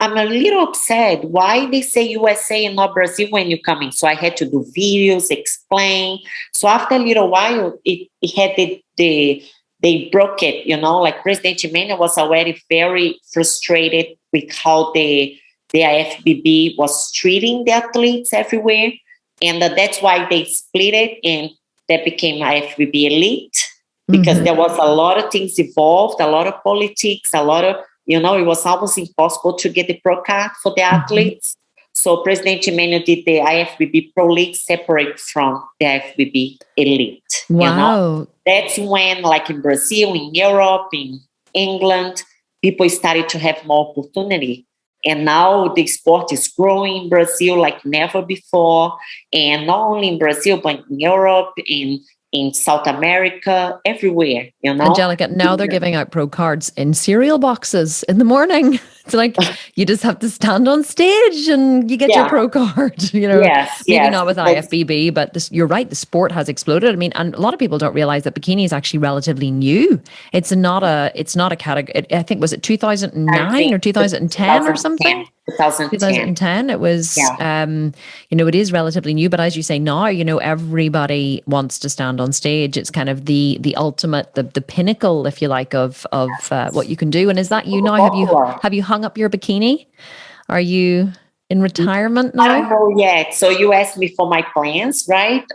I'm a little upset. Why they say USA and not Brazil when you're coming? So I had to do videos, explain. So after a little while, it had they broke it, like President Emmanuel was already very frustrated with how the IFBB was treating the athletes everywhere. And that's why they split it, and that became IFBB Elite. because there was a lot of things involved, a lot of politics, a lot of, it was almost impossible to get the pro card for the athletes. So President Emmanuel did the IFBB Pro League separate from the IFBB Elite. Wow. That's when, like in Brazil, in Europe, in England, people started to have more opportunity. And now the sport is growing in Brazil like never before. And not only in Brazil, but in Europe, in South America, everywhere, Angelica, now they're giving out pro cards in cereal boxes in the morning. It's like you just have to stand on stage and you get your pro card, maybe not with IFBB, but you're right. The sport has exploded. I mean, and a lot of people don't realize that bikini is actually relatively new. It's not a category. I think, was it 2009 or 2010 or something? 2010. It was, it is relatively new, but as you say now, everybody wants to stand on stage. It's kind of the ultimate, the pinnacle, if you like, of what you can do. And is that you now? Have you hung up your bikini? Are you in retirement now? I don't know yet. So you asked me for my plans, right?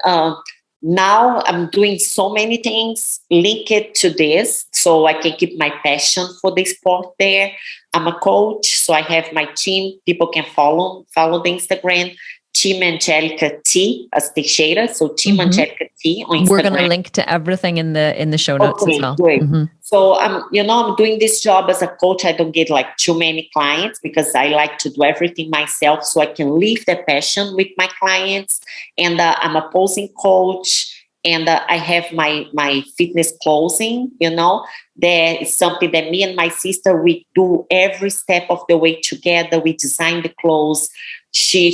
Now I'm doing so many things linked to this, so I can keep my passion for the sport there. I'm a coach, so I have my team. People can follow the Instagram. Team Angelica T as Teixeira. So Team Angelica T on Instagram. We're going to link to everything in the show notes as well. Great. So I'm doing this job as a coach. I don't get like too many clients because I like to do everything myself so I can live the passion with my clients. And I'm a posing coach. And I have my fitness clothing, There is something that me and my sister, we do every step of the way together. We design the clothes. She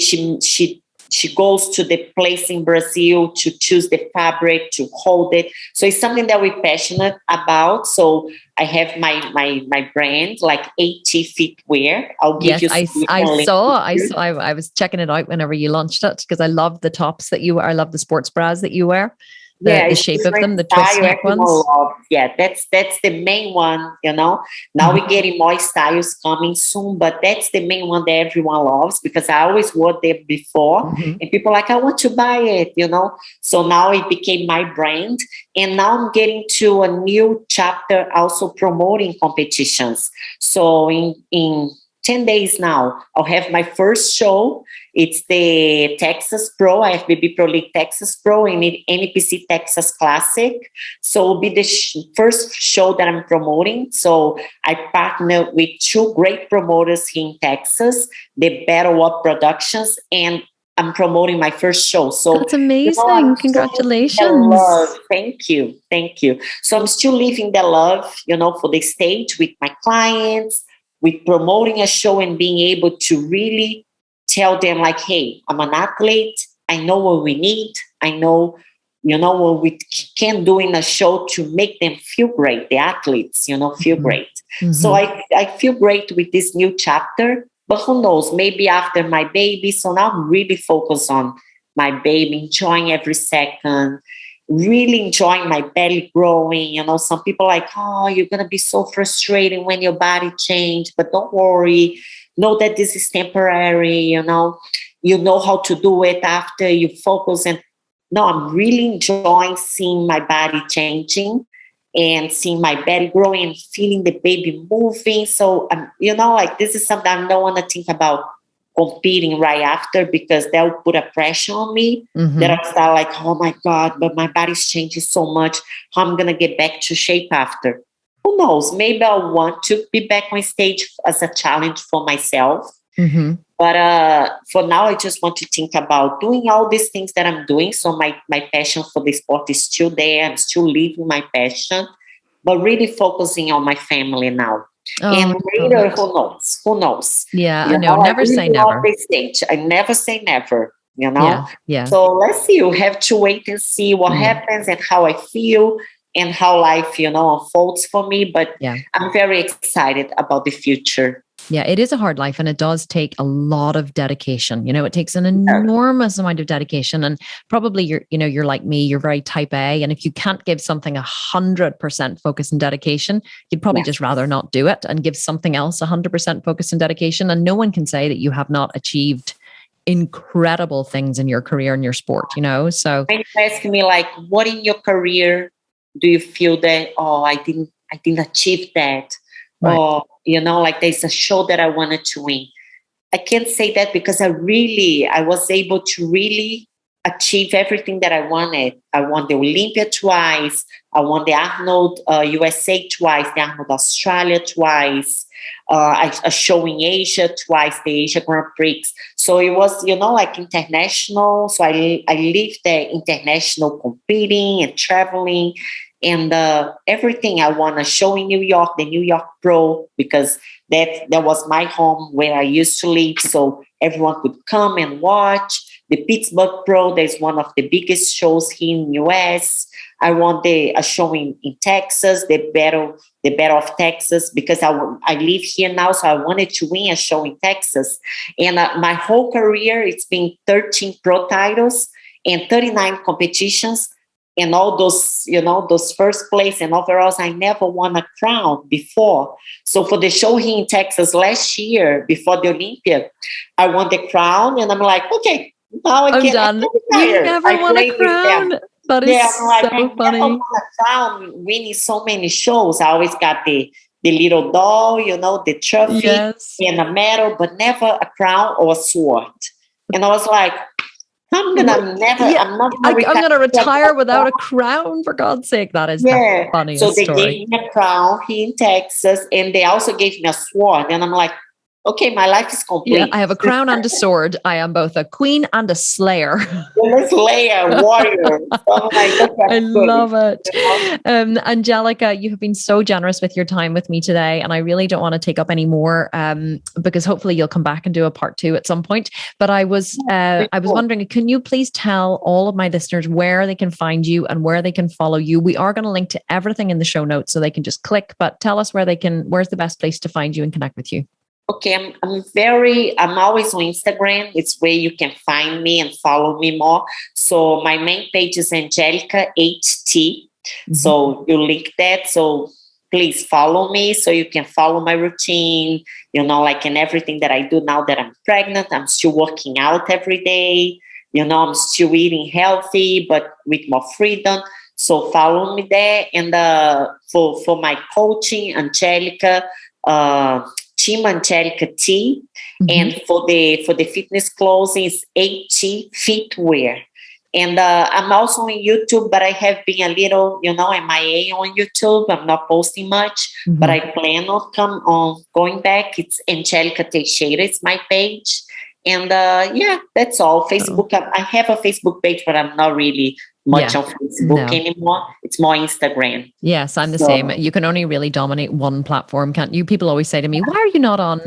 goes to the place in Brazil to choose the fabric, to hold it. So it's something that we're passionate about. So I have my brand, like AT Fitwear. I'll give you. I was checking it out whenever you launched it because I love the tops that you wear. I love the sports bras that you wear. The shape of them, the twist neck ones. Yeah, that's the main one, Now we're getting more styles coming soon, but that's the main one that everyone loves because I always wore them before. And people are like, I want to buy it, So now it became my brand. And now I'm getting to a new chapter also promoting competitions. So in 10 days now, I'll have my first show. It's the Texas Pro, IFBB Pro League Texas Pro, and NPC Texas Classic. So it'll be the first show that I'm promoting. So I partner with two great promoters here in Texas, the Battle Up Productions, and I'm promoting my first show. So that's amazing. Congratulations. Thank you. So I'm still living the love, for the stage with my clients, with promoting a show and being able to really tell them like, hey, I'm an athlete. I know what we need. I know, what we can do in a show to make them feel great. The athletes, feel great. So I feel great with this new chapter, but who knows, maybe after my baby. So now I'm really focused on my baby, enjoying every second, really enjoying my belly growing. Some people are like, oh, you're going to be so frustrated when your body changes, but don't worry. Know that this is temporary, you know how to do it after you focus. And no, I'm really enjoying seeing my body changing and seeing my belly growing and feeling the baby moving. So, this is something I don't want to think about competing right after because that will put a pressure on me that I'll start like, oh my God, but my body's changing so much. How I'm going to get back to shape after? Who knows? Maybe I want to be back on stage as a challenge for myself. But for now, I just want to think about doing all these things that I'm doing. So my passion for the sport is still there. I'm still living my passion, but really focusing on my family now. And later, who knows? Yeah, I know. Never say never. I never say never, Yeah. So let's see. You have to wait and see what happens and how I feel and how life, unfolds for me. But I'm very excited about the future. Yeah, it is a hard life and it does take a lot of dedication. It takes an enormous amount of dedication, and probably you're like me, you're very type A. And if you can't give something 100% focus and dedication, you'd probably just rather not do it and give something else 100% focus and dedication. And no one can say that you have not achieved incredible things in your career and your sport, So when you ask me like, what in your career do you feel that, oh, I didn't achieve that? Right. Or, like there's a show that I wanted to win. I can't say that because I was able to really achieve everything that I wanted. I won the Olympia twice. I won the Arnold USA twice, the Arnold Australia twice, a show in Asia twice, the Asia Grand Prix. So it was, like international. So I lived there international competing and traveling. And everything. I won a show in New York, the New York Pro, because that was my home where I used to live. So everyone could come and watch. The Pittsburgh Pro, there's one of the biggest shows here in the US. I won a show in Texas, the Battle of Texas, because I live here now, so I wanted to win a show in Texas. And my whole career, it's been 13 pro titles and 39 competitions. And all those, those first place and overalls, I never won a crown before. So for the show here in Texas last year, before the Olympia, I won the crown, and I'm like, okay, now I'm done. You never won a crown. That is so funny. I never won a crown, winning so many shows. I always got the little doll, the trophy and a medal, but never a crown or a sword. And I was like, I'm gonna retire without a crown, for God's sake. That is the funniest So they story. gave me a crown here in Texas, and they also gave me a sword. And I'm like, okay, my life is complete. Yeah, I have a crown and a sword. I am both a queen and a slayer. A slayer, warrior. I love it. Angelica, you have been so generous with your time with me today, and I really don't want to take up any more because hopefully you'll come back and do a part 2 at some point. But I was wondering, can you please tell all of my listeners where they can find you and where they can follow you? We are going to link to everything in the show notes so they can just click, but tell us where's the best place to find you and connect with you? Okay, I'm always on Instagram. It's where you can find me and follow me more. So my main page is Angelica HT. Mm-hmm. So you link that. So please follow me so you can follow my routine, and everything that I do now that I'm pregnant. I'm still working out every day. I'm still eating healthy, but with more freedom. So follow me there. And for my coaching, Angelica, Team Angelica T, and for the fitness clothes is AT Fitwear. And I'm also on YouTube, but I have been a little, MIA on YouTube. I'm not posting much, but I plan on going back. It's Angelica Teixiera, it's my page. And that's all. Facebook, I have a Facebook page, but I'm not really much on Facebook anymore. It's more Instagram. Yes, I'm the same. You can only really dominate one platform, can't you? People always say to me, why are you not on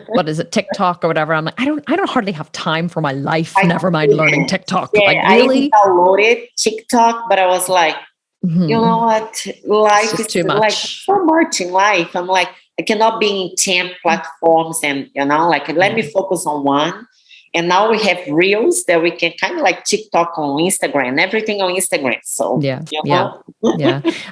what is it, TikTok or whatever? I'm like, I don't hardly have time for my life. Never mind learning TikTok. Yeah, I downloaded TikTok, but I was like, you know what? Life is too much. Like so much in life. I'm like, I cannot be in 10 platforms and, let me focus on one. And now we have reels that we can kind of like TikTok on Instagram, everything on Instagram. So, yeah.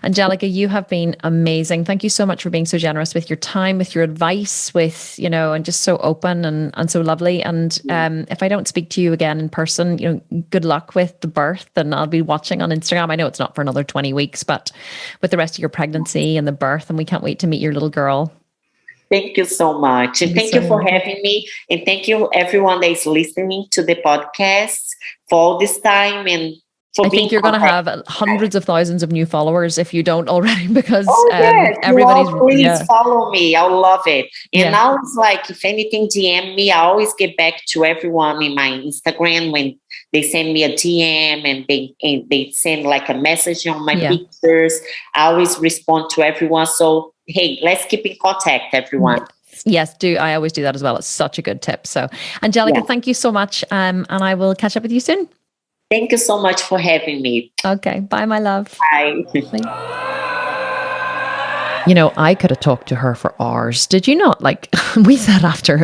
Angelica, you have been amazing. Thank you so much for being so generous with your time, with your advice, and just so open and so lovely. And if I don't speak to you again in person, good luck with the birth, and I'll be watching on Instagram. I know it's not for another 20 weeks, but with the rest of your pregnancy and the birth, and we can't wait to meet your little girl. Thank you so much. And thank you for having me. And thank you everyone that is listening to the podcast for all this time. And I think you're going to have hundreds of thousands of new followers if you don't already, because everybody's... Please follow me. I love it. And now it's like, if anything, DM me. I always get back to everyone in my Instagram when they send me a DM and they send like a message on my pictures. I always respond to everyone. So, hey, let's keep in contact, everyone. Yes, do. I always do that as well. It's such a good tip. So, Angelica, thank you so much. And I will catch up with you soon. Thank you so much for having me. Okay. Bye, my love. Bye. Bye. I could have talked to her for hours. Did you not? Like, we said after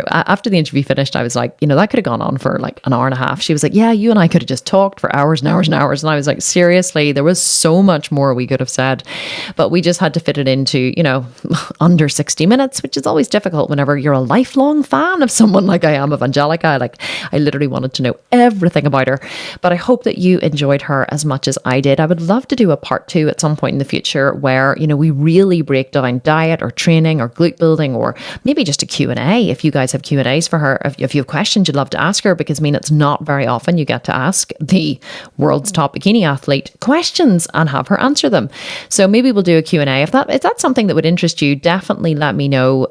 the interview finished, I was like, that could have gone on for like an hour and a half. She was like, yeah, you and I could have just talked for hours and hours and hours. And I was like, seriously, there was so much more we could have said, but we just had to fit it into, under 60 minutes, which is always difficult whenever you're a lifelong fan of someone like I am of Angelica. Like, I literally wanted to know everything about her, but I hope that you enjoyed her as much as I did. I would love to do a part 2 at some point in the future where, we really break down diet or training or glute building, or maybe just a Q&A. If you guys have Q&As for her, if you have questions you'd love to ask her, because it's not very often you get to ask the world's top bikini athlete questions and have her answer them. So maybe we'll do a Q&A. If that's something that would interest you, definitely let me know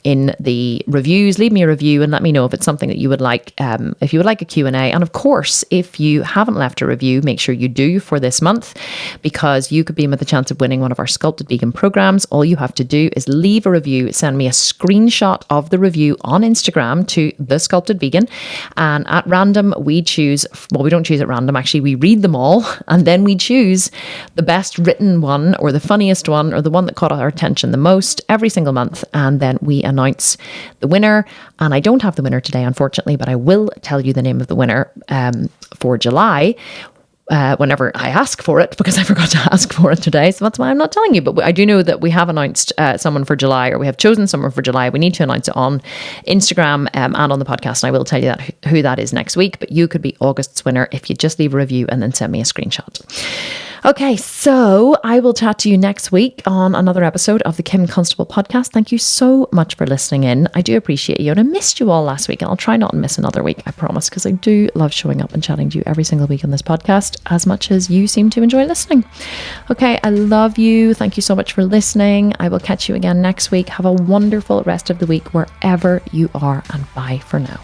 in the reviews. Leave me a review and let me know if it's something that you would like, if you would like a Q&A. And of course, if you haven't left a review, make sure you do for this month, because you could be in with a chance of winning one of our Sculpted Vegan programs. All you have to do is leave a review, send me a screenshot of the review on Instagram to thesculptedvegan, and at random we choose, we don't choose at random, actually we read them all, and then we choose the best written one or the funniest one or the one that caught our attention the most every single month, and then we announce the winner. And I don't have the winner today, unfortunately, but I will tell you the name of the winner for July whenever I ask for it, because I forgot to ask for it today. So that's why I'm not telling you. But I do know that we have announced someone for July, or we have chosen someone for July. We need to announce it on Instagram and on the podcast. And I will tell you who that is next week. But you could be August's winner if you just leave a review and then send me a screenshot. Okay, so I will chat to you next week on another episode of the Kim Constable podcast. Thank you so much for listening in. I do appreciate you, and I missed you all last week, and I'll try not to miss another week, I promise, because I do love showing up and chatting to you every single week on this podcast as much as you seem to enjoy listening. Okay, I love you. Thank you so much for listening. I will catch you again next week. Have a wonderful rest of the week wherever you are, and bye for now.